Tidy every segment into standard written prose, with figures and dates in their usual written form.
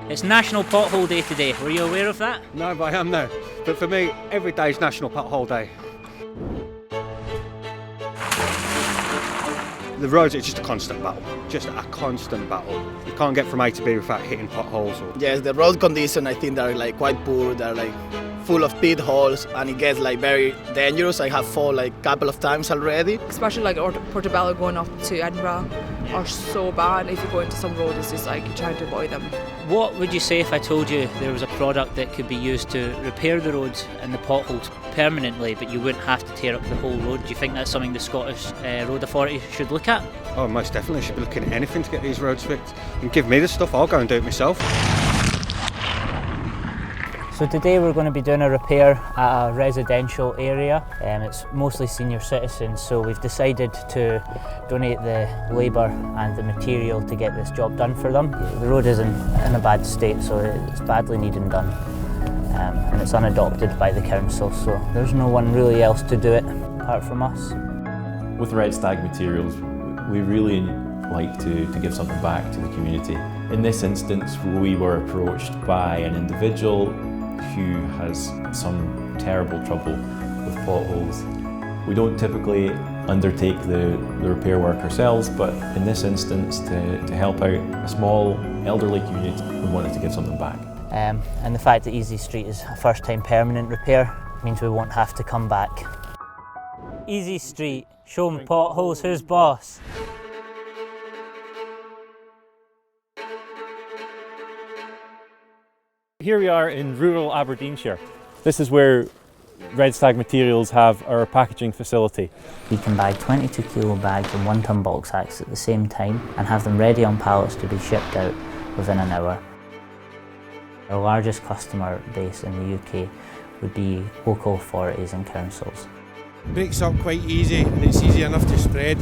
It's National Pothole Day today. Were you aware of that? No, but I am now. But for me, every day is National Pothole Day. The roads, it's just a constant battle. Just a constant battle. You can't get from A to B without hitting potholes. Yes, the road conditions I think they're like quite poor. They're like full of pit holes and it gets like very dangerous. I have fallen like a couple of times already. Especially like Portobello going up to Edinburgh are so bad. If you go into some roads, it's just like you're trying to avoid them. What would you say if I told you there was a product that could be used to repair the roads and the potholes permanently, but you wouldn't have to tear up the whole road? Do you think that's something the Scottish Road Authority should look at? Oh, most definitely. Should be looking at anything to get these roads fixed. You can give me the stuff, I'll go and do it myself. So today we're going to be doing a repair at a residential area. It's mostly senior citizens, so we've decided to donate the labour and the material to get this job done for them. The road is in a bad state, so it's badly needing done. And it's unadopted by the council, so there's no one really else to do it apart from us. With Red Stag Materials, we really like to give something back to the community. In this instance, we were approached by an individual who has some terrible trouble with potholes. We don't typically undertake the repair work ourselves, but in this instance, to help out a small elderly community, we wanted to give something back. And the fact that EZ Street is a first-time permanent repair means we won't have to come back. EZ Street, show 'em potholes, who's boss? Here we are in rural Aberdeenshire. This is where Red Stag Materials have our packaging facility. We can bag 22 kilo bags and 1 ton bulk sacks at the same time and have them ready on pallets to be shipped out within an hour. Our largest customer base in the UK would be local authorities and councils. It breaks up quite easy and it's easy enough to spread.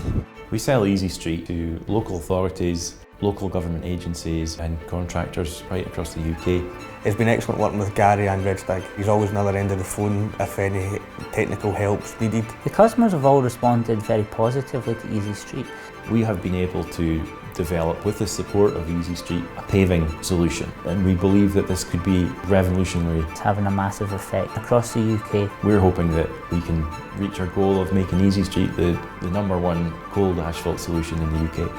We sell EZ Street to local authorities, local government agencies and contractors right across the UK. It's been excellent working with Gary and Red Stag. He's always on the other end of the phone if any technical help's needed. The customers have all responded very positively to EZ Street. We have been able to develop, with the support of EZ Street, a paving solution, and we believe that this could be revolutionary. It's having a massive effect across the UK. We're hoping that we can reach our goal of making EZ Street the #1 cold asphalt solution in the UK.